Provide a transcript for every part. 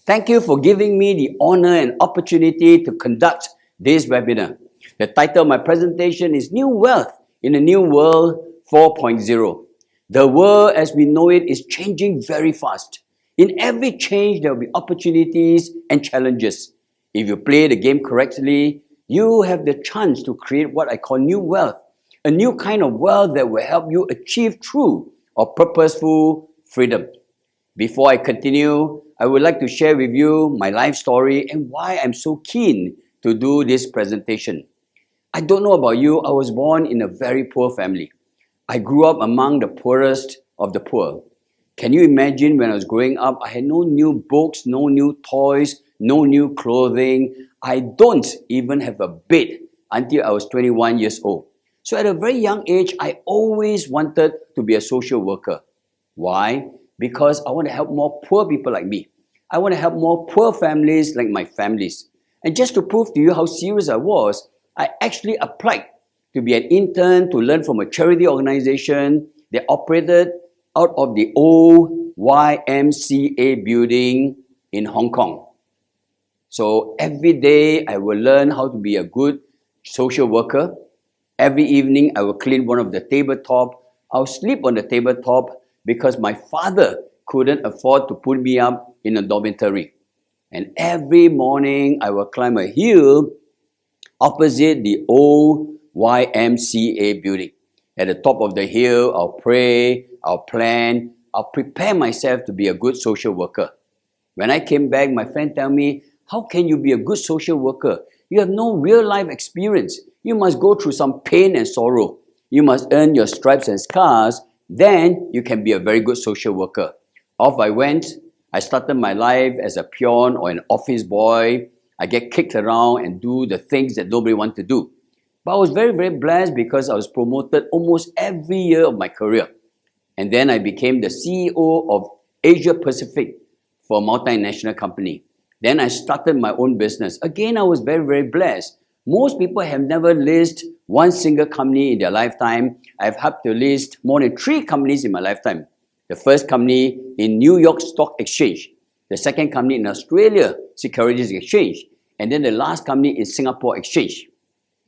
Thank you for giving me the honor and opportunity to conduct this webinar. The title of my presentation is New Wealth in a New World 4.0. The world as we know it is changing very fast. In every change, there will be opportunities and challenges. If you play the game correctly, you have the chance to create what I call new wealth, a new kind of wealth that will help you achieve true or purposeful freedom. Before I continue, I would like to share with you my life story and why I'm so keen to do this presentation. I don't know about you, I was born in a very poor family. I grew up among the poorest of the poor. Can you imagine when I was growing up, I had no new books, no new toys, no new clothing. I don't even have a bed until I was 21 years old. So at a very young age, I always wanted to be a social worker. Why? Because I want to help more poor people like me. I want to help more poor families like my families. And just to prove to you how serious I was, I actually applied to be an intern to learn from a charity organization that operated out of the old YMCA building in Hong Kong. So every day I will learn how to be a good social worker. Every evening I will clean one of the tabletop. I'll sleep on the tabletop because my father couldn't afford to put me up in a dormitory. And every morning I will climb a hill opposite the old YMCA building. At the top of the hill, I'll pray, I'll plan, I'll prepare myself to be a good social worker. When I came back, my friend tell me, how can you be a good social worker? You have no real life experience. You must go through some pain and sorrow. You must earn your stripes and scars. Then you can be a very good social worker. Off I went. I started my life as a peon or an office boy. I get kicked around and do the things that nobody wants to do. But I was very, very blessed because I was promoted almost every year of my career. And then I became the CEO of Asia Pacific for a multinational company. Then I started my own business. Again, I was very, very blessed. Most people have never listed one single company in their lifetime. I've helped to list more than 3 companies in my lifetime. The first company in New York Stock Exchange. The second company in Australia Securities Exchange. And then the last company in Singapore Exchange.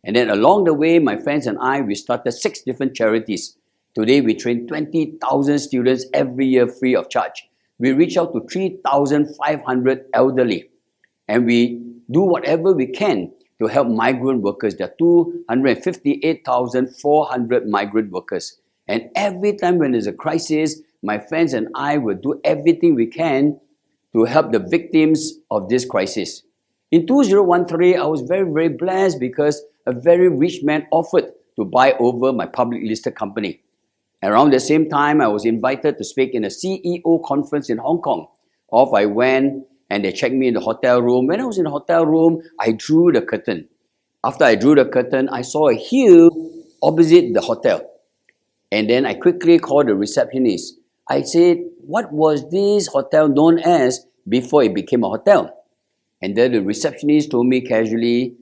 And then along the way, my friends and I, we started 6 different charities. Today, we train 20,000 students every year free of charge. We reach out to 3,500 elderly. And we do whatever we can to help migrant workers. There are 258,400 migrant workers. And every time when there's a crisis, my friends and I will do everything we can to help the victims of this crisis. In 2013, I was very, very blessed because a very rich man offered to buy over my public listed company. Around the same time, I was invited to speak in a CEO conference in Hong Kong. Off I went and they checked me in the hotel room. When I was in the hotel room, I drew the curtain. After I drew the curtain, I saw a hill opposite the hotel. And then I quickly called the receptionist. I said, what was this hotel known as before it became a hotel? And then the receptionist told me casually,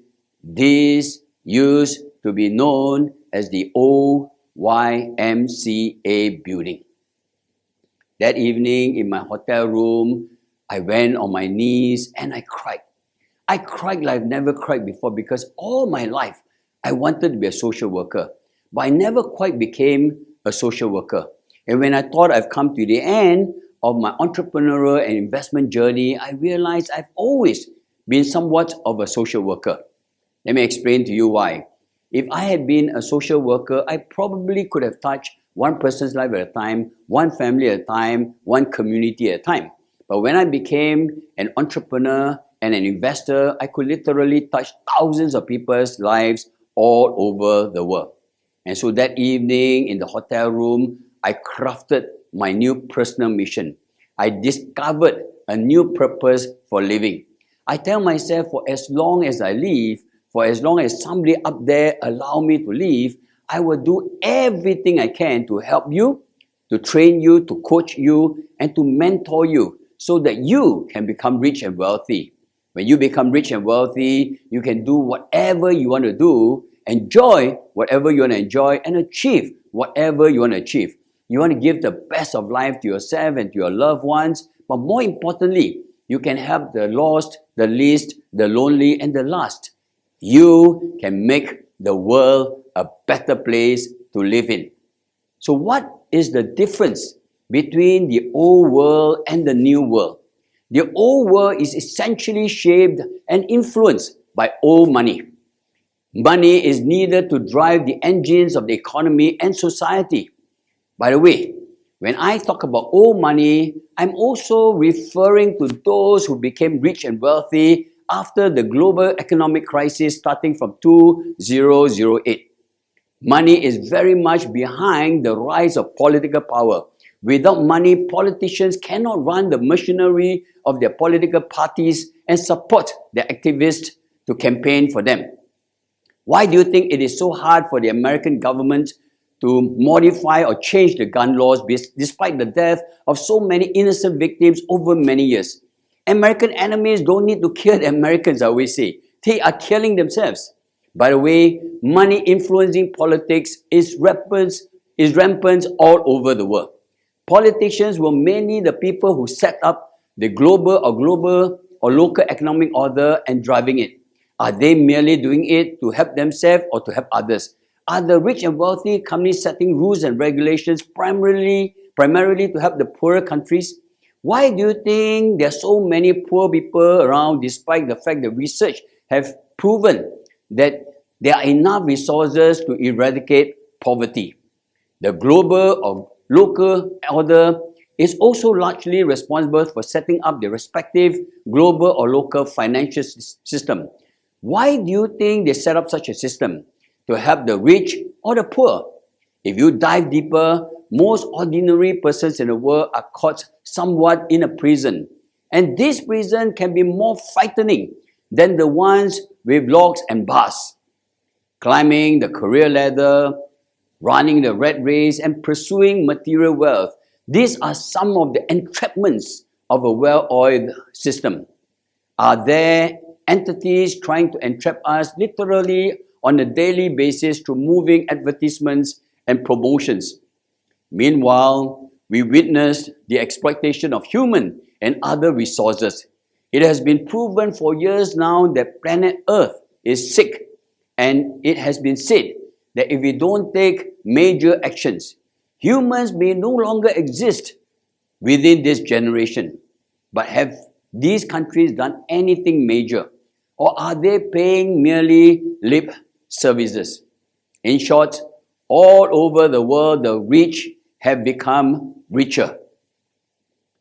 this used to be known as the old YMCA building. That evening in my hotel room, I went on my knees and I cried. I cried like I've never cried before because all my life I wanted to be a social worker, but I never quite became a social worker. And when I thought I've come to the end of my entrepreneurial and investment journey, I realized I've always been somewhat of a social worker. Let me explain to you why. If I had been a social worker, I probably could have touched one person's life at a time, one family at a time, one community at a time. But when I became an entrepreneur and an investor, I could literally touch thousands of people's lives all over the world. And so that evening in the hotel room, I crafted my new personal mission. I discovered a new purpose for living. I tell myself for as long as I live, for as long as somebody up there allow me to live, I will do everything I can to help you, to train you, to coach you, and to mentor you so that you can become rich and wealthy. When you become rich and wealthy, you can do whatever you want to do, enjoy whatever you want to enjoy, and achieve whatever you want to achieve. You want to give the best of life to yourself and to your loved ones, but more importantly, You can help the lost, the least, the lonely, and the last. You can make the world a better place to live in. So what is the difference between the old world and the new world? The old world is essentially shaped and influenced by old money. Money is needed to drive the engines of the economy and society. By the way, when I talk about old money, I'm also referring to those who became rich and wealthy after the global economic crisis starting from 2008. Money is very much behind the rise of political power. Without money, politicians cannot run the machinery of their political parties and support their activists to campaign for them. Why do you think it is so hard for the American government to modify or change the gun laws despite the death of so many innocent victims over many years? American enemies don't need to kill the Americans, I always say. They are killing themselves. By the way, money influencing politics is rampant all over the world. Politicians were mainly the people who set up the global or local economic order and driving it. Are they merely doing it to help themselves or to help others? Are the rich and wealthy companies setting rules and regulations primarily to help the poorer countries? Why do you think there are so many poor people around despite the fact that research have proven that there are enough resources to eradicate poverty? The global or local order is also largely responsible for setting up the respective global or local financial system. Why do you think they set up such a system? To help the rich or the poor? If you dive deeper, most ordinary persons in the world are caught somewhat in a prison. And this prison can be more frightening than the ones with locks and bars. Climbing the career ladder, running the rat race, and pursuing material wealth. These are some of the entrapments of a well-oiled system. Are there entities trying to entrap us literally on a daily basis through moving advertisements and promotions? Meanwhile, we witness the exploitation of human and other resources. It has been proven for years now that planet Earth is sick, and it has been said that if we don't take major actions, humans may no longer exist within this generation. But have these countries done anything major? Or are they paying merely lip services? In short, all over the world, the rich have become richer.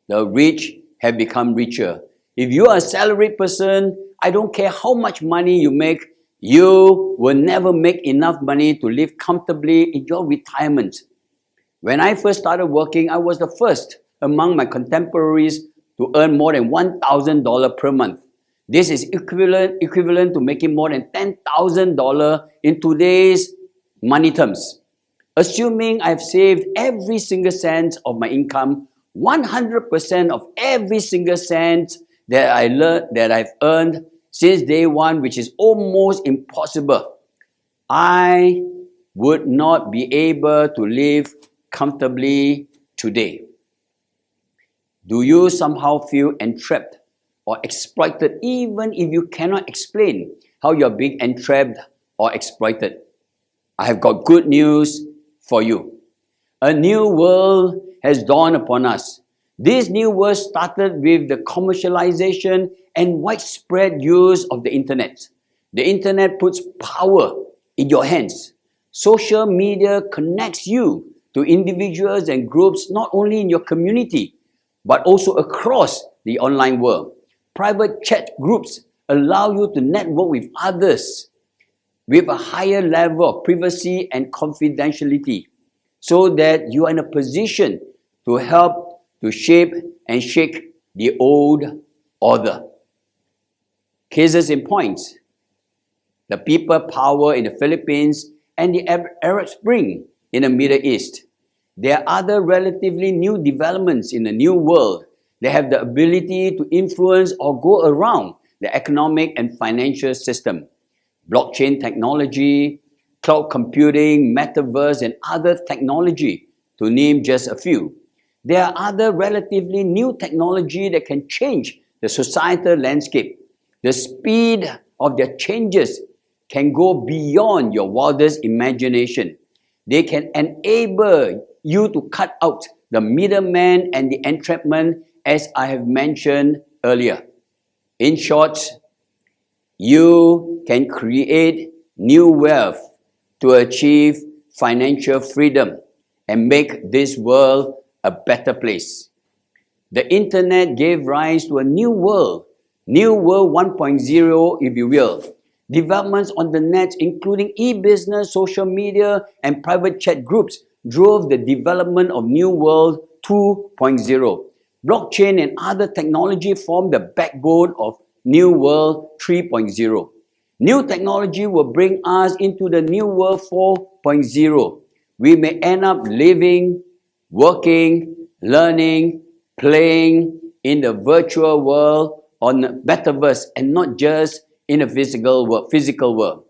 The rich have become richer. If you are a salaried person, I don't care how much money you make, you will never make enough money to live comfortably in your retirement. When I first started working, I was the first among my contemporaries to earn more than $1,000 per month. This is equivalent to making more than $10,000 in today's money terms. Assuming I've saved every single cent of my income, 100% of every single cent that I've earned since day one, which is almost impossible, I would not be able to live comfortably today. Do you somehow feel entrapped or exploited even if you cannot explain how you're being entrapped or exploited? I have got good news for you. A new world has dawned upon us. This new world started with the commercialization and widespread use of the internet. The internet puts power in your hands. Social media connects you to individuals and groups not only in your community, but also across the online world. Private chat groups allow you to network with others with a higher level of privacy and confidentiality, so that you are in a position to help to shape and shake the old order. Cases in point: the people power in the Philippines and the Arab Spring in the Middle East. There are other relatively new developments in the new world that have the ability to influence or go around the economic and financial system. Blockchain technology, cloud computing, metaverse, and other technology, to name just a few. There are other relatively new technology that can change the societal landscape, the speed of their changes can go beyond your wildest imagination. They can enable you to cut out the middleman and the entrapment, as I have mentioned earlier. In short, you can create new wealth to achieve financial freedom and make this world a better place. The internet gave rise to a new world 1.0 if you will. Developments on the net, including e-business, social media, and private chat groups, drove the development of New World 2.0. Blockchain and other technology form the backbone of New World 3.0. New technology will bring us into the New World 4.0. We may end up living, working, learning, playing in the virtual world on the metaverse and not just in a physical world.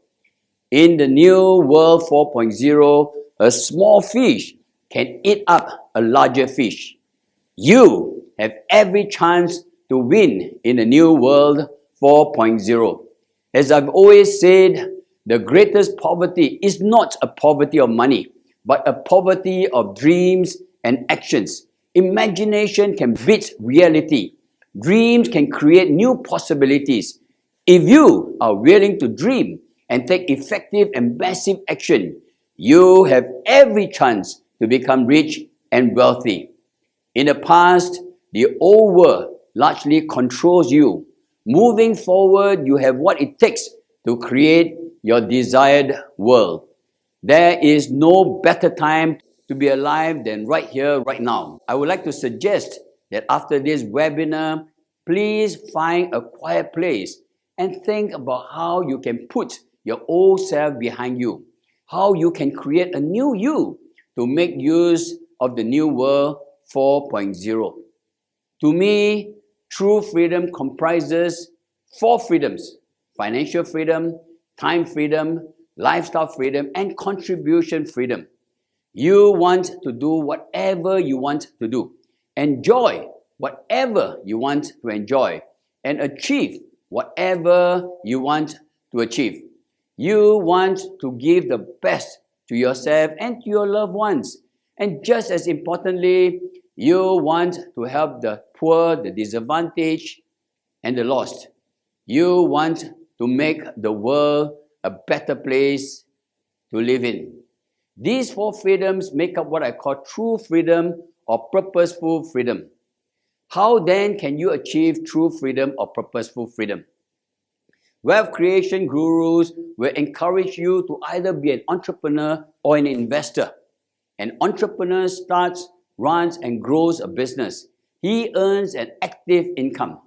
In the New World 4.0, a small fish can eat up a larger fish. You have every chance to win in the New World 4.0. As I've always said, the greatest poverty is not a poverty of money, but a poverty of dreams and actions. Imagination can beat reality. Dreams can create new possibilities. If you are willing to dream and take effective and massive action, you have every chance to become rich and wealthy. In the past, the old world largely controls you. Moving forward, you have what it takes to create your desired world. There is no better time to be alive than right here, right now. I would like to suggest that after this webinar, please find a quiet place and think about how you can put your old self behind you, how you can create a new you to make use of the New World 4.0. To me, true freedom comprises 4 freedoms: financial freedom, time freedom, lifestyle freedom, and contribution freedom. You want to do whatever you want to do, enjoy whatever you want to enjoy, and achieve whatever you want to achieve. You want to give the best to yourself and to your loved ones. And just as importantly, you want to help the poor, the disadvantaged, and the lost. You want to make the world a better place to live in. These 4 freedoms make up what I call true freedom or purposeful freedom. How then can you achieve true freedom or purposeful freedom? Wealth creation gurus will encourage you to either be an entrepreneur or an investor. An entrepreneur starts, runs, and grows a business. He earns an active income.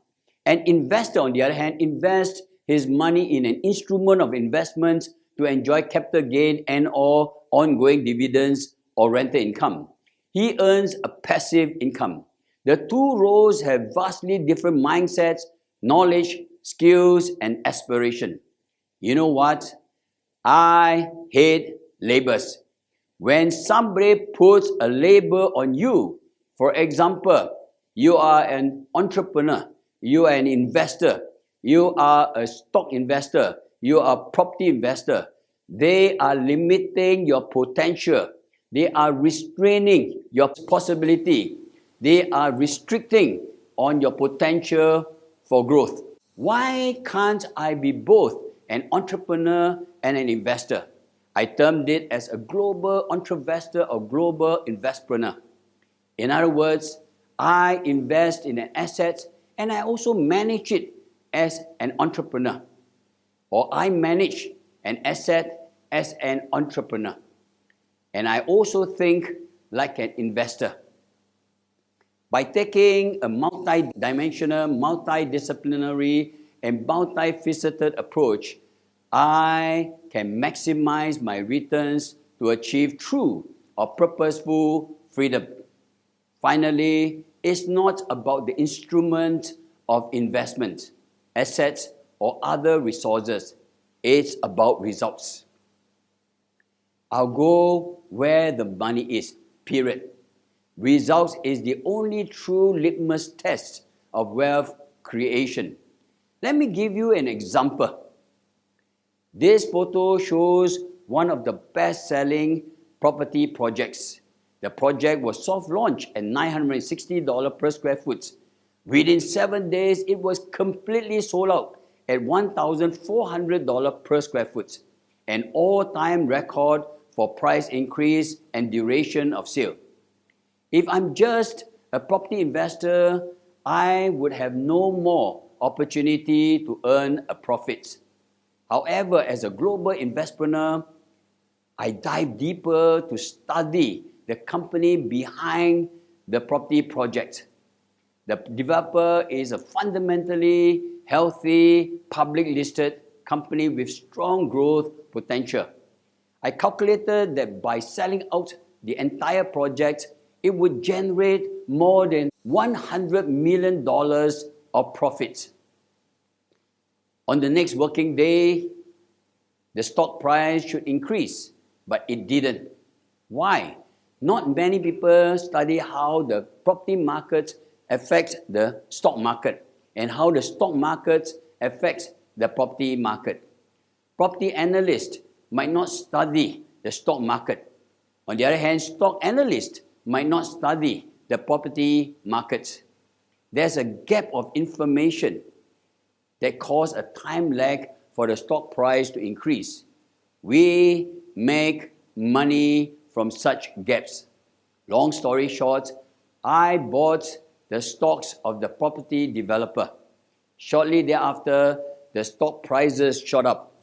An investor, on the other hand, invests his money in an instrument of investment to enjoy capital gain and/or ongoing dividends or rental income. He earns a passive income. The two roles have vastly different mindsets, knowledge, skills, and aspiration. You know what? I hate labels. When somebody puts a label on you, for example, you are an entrepreneur, you are an investor, you are a stock investor, you are a property investor, they are limiting your potential. They are restraining your possibility. They are restricting on your potential for growth. Why can't I be both an entrepreneur and an investor? I termed it as a global entrevestor or global investpreneur. In other words, I invest in an asset and I also manage it as an entrepreneur. Or I manage an asset as an entrepreneur. And I also think like an investor. By taking a multi-dimensional, multidisciplinary, and multifaceted approach, I can maximize my returns to achieve true or purposeful freedom. Finally, it's not about the instrument of investment, assets, or other resources. It's about results. I'll go where the money is, period. Results is the only true litmus test of wealth creation. Let me give you an example. This photo shows one of the best-selling property projects. The project was soft launched at $960 per square foot. Within 7 days, it was completely sold out at $1,400 per square foot, an all-time record for price increase and duration of sale. If I'm just a property investor, I would have no more opportunity to earn a profit. However, as a global investor, I dive deeper to study the company behind the property project. The developer is a fundamentally healthy, public listed company with strong growth potential. I calculated that by selling out the entire project, it would generate more than $100 million of profit. On the next working day, the stock price should increase, but it didn't. Why? Not many people study how the property market affects the stock market and how the stock market affects the property market. Property analysts might not study the stock market. On the other hand, stock analysts might not study the property market. There's a gap of information that causes a time lag for the stock price to increase. We make money from such gaps. Long story short, I bought the stocks of the property developer. Shortly thereafter, the stock prices shot up.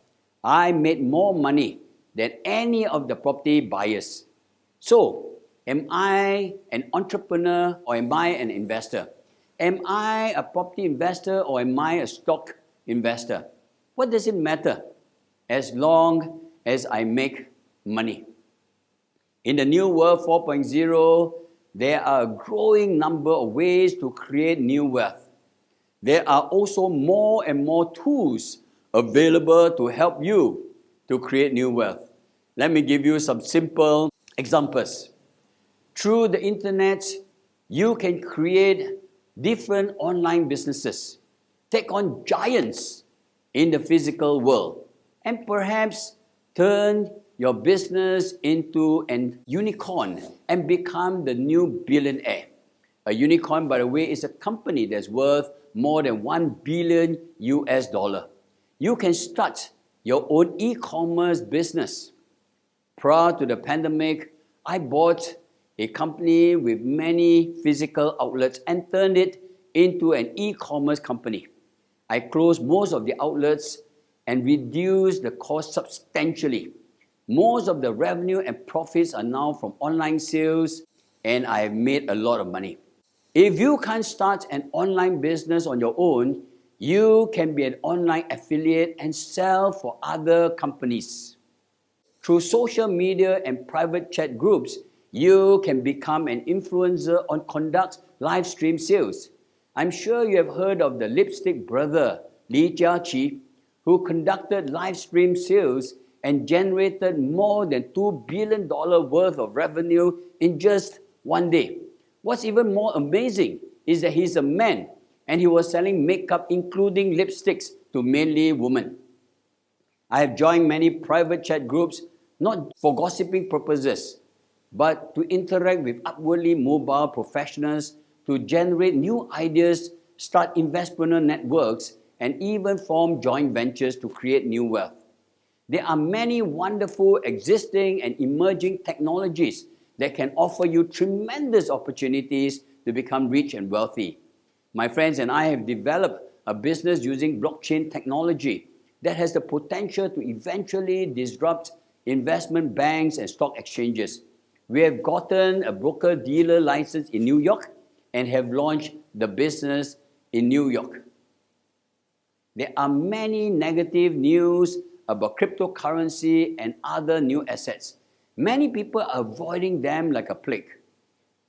I made more money than any of the property buyers. So, am I an entrepreneur or am I an investor? Am I a property investor or am I a stock investor? What does it matter as long as I make money? In the new world 4.0, there are a growing number of ways to create new wealth. There are also more and more tools available to help you to create new wealth. Let me give you some simple examples. Through the internet, you can create different online businesses, take on giants in the physical world, and perhaps turn your business into an unicorn and become the new billionaire. A unicorn, by the way, is a company that's worth more than $1 billion US. You can start your own e-commerce business. Prior to the pandemic, I bought a company with many physical outlets and turned it into an e-commerce company. I closed most of the outlets and reduced the cost substantially. Most of the revenue and profits are now from online sales, and I have made a lot of money. If you can't start an online business on your own, you can be an online affiliate and sell for other companies. Through social media and private chat groups, you can become an influencer or conduct live stream sales. I'm sure you have heard of the lipstick brother, Liew, who conducted live stream sales and generated more than $2 billion worth of revenue in just one day. What's even more amazing is that he's a man and he was selling makeup including lipsticks to mainly women. I have joined many private chat groups not for gossiping purposes, but to interact with upwardly mobile professionals to generate new ideas, start investment networks, and even form joint ventures to create new wealth. There are many wonderful existing and emerging technologies that can offer you tremendous opportunities to become rich and wealthy. My friends and I have developed a business using blockchain technology that has the potential to eventually disrupt investment banks and stock exchanges. We have gotten a broker-dealer license in New York and have launched the business in New York. There are many negative news about cryptocurrency and other new assets. Many people are avoiding them like a plague.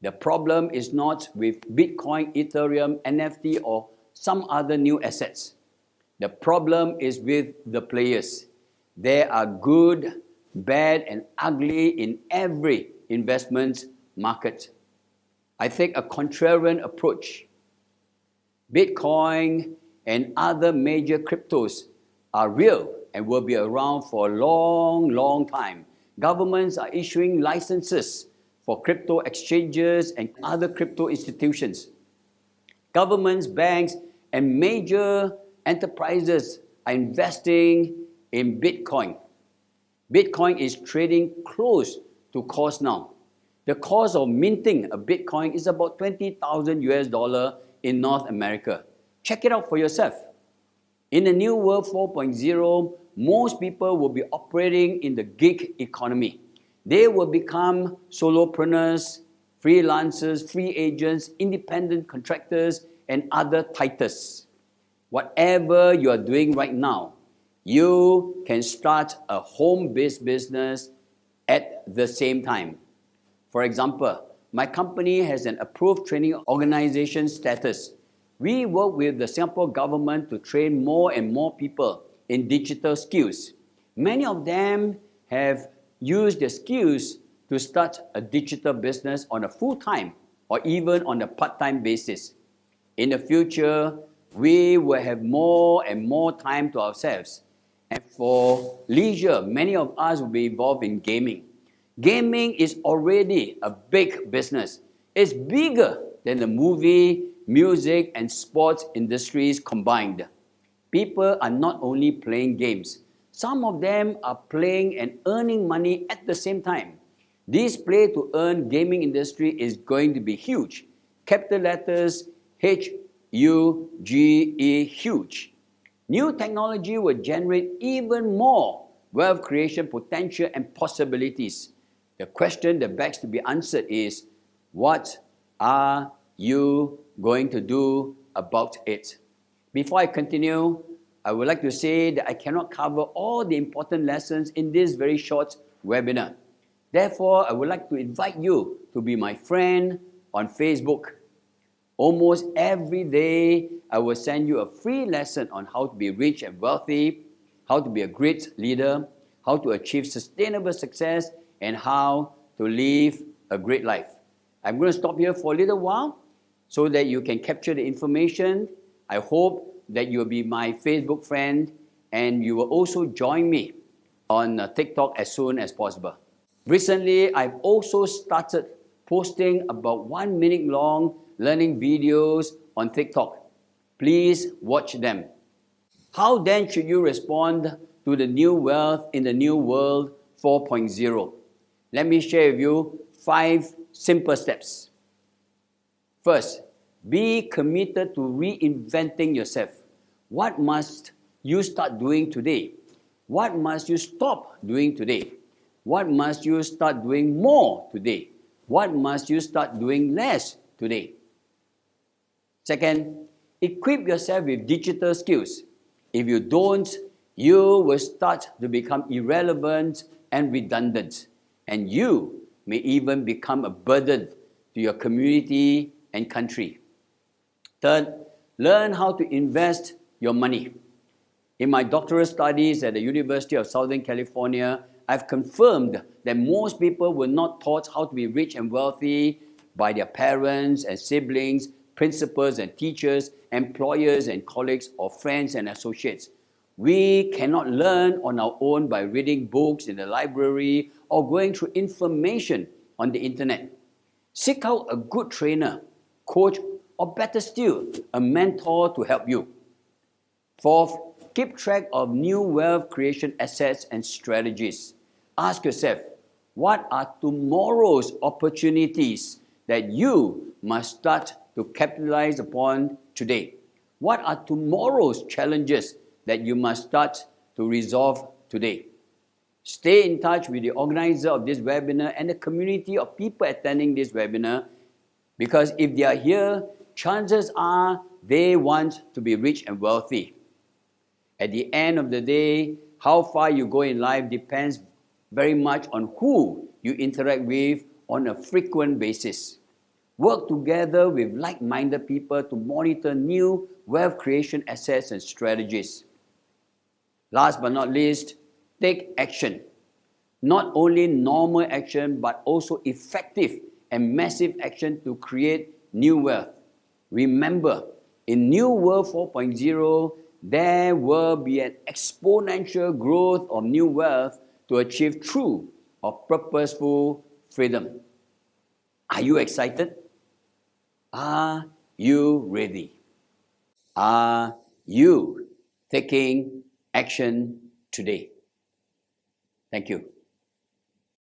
The problem is not with Bitcoin, Ethereum, NFT, or some other new assets. The problem is with the players. There are good, bad, and ugly in every investment market. I take a contrarian approach. Bitcoin and other major cryptos are real and will be around for a long, long time. Governments are issuing licenses for crypto exchanges and other crypto institutions. Governments, banks, and major enterprises are investing in Bitcoin. Bitcoin is trading close to cost now. The cost of minting a Bitcoin is about 20,000 US dollar in North America. Check it out for yourself. In the new world 4.0, most people will be operating in the gig economy. They will become solopreneurs, freelancers, free agents, independent contractors, and other titles. Whatever you are doing right now, you can start a home-based business at the same time. For example, my company has an approved training organization status. We work with the Singapore government to train more and more people in digital skills. Many of them have used their skills to start a digital business on a full-time or even on a part-time basis. In the future, we will have more and more time to ourselves. And for leisure, many of us will be involved in gaming. Gaming is already a big business. It's bigger than the movie, music, and sports industries combined. People are not only playing games. Some of them are playing and earning money at the same time. This play-to-earn gaming industry is going to be huge. Capital letters H-U-G-E, huge. New technology will generate even more wealth creation potential and possibilities. The question that begs to be answered is, what are you going to do about it? Before I continue, I would like to say that I cannot cover all the important lessons in this very short webinar. Therefore, I would like to invite you to be my friend on Facebook. Almost every day, I will send you a free lesson on how to be rich and wealthy, how to be a great leader, how to achieve sustainable success, and how to live a great life. I'm going to stop here for a little while so that you can capture the information. I hope that you'll be my Facebook friend and you will also join me on TikTok as soon as possible. Recently, I've also started posting about 1 minute long learning videos on TikTok. Please watch them. How then should you respond to the new wealth in the new world 4.0? Let me share with you 5 simple steps. First, be committed to reinventing yourself. What must you start doing today? What must you stop doing today? What must you start doing more today? What must you start doing less today? Second, equip yourself with digital skills. If you don't, you will start to become irrelevant and redundant, and you may even become a burden to your community and country. Third, learn how to invest your money. In my doctoral studies at the University of Southern California, I've confirmed that most people were not taught how to be rich and wealthy by their parents and siblings, principals and teachers, employers and colleagues, or friends and associates. We cannot learn on our own by reading books in the library or going through information on the internet. Seek out a good trainer, coach, or better still, a mentor to help you. Fourth, keep track of new wealth creation assets and strategies. Ask yourself, what are tomorrow's opportunities that you must start to capitalize upon today? What are tomorrow's challenges that you must start to resolve today? Stay in touch with the organizer of this webinar and the community of people attending this webinar, because if they are here, chances are they want to be rich and wealthy. At the end of the day, how far you go in life depends very much on who you interact with on a frequent basis. Work together with like-minded people to monitor new wealth creation assets and strategies. Last but not least, take action. Not only normal action, but also effective and massive action to create new wealth. Remember, In New World 4.0, there will be an exponential growth of new wealth to achieve true or purposeful freedom. Are you excited? Are you ready? Are you taking action today? Thank you.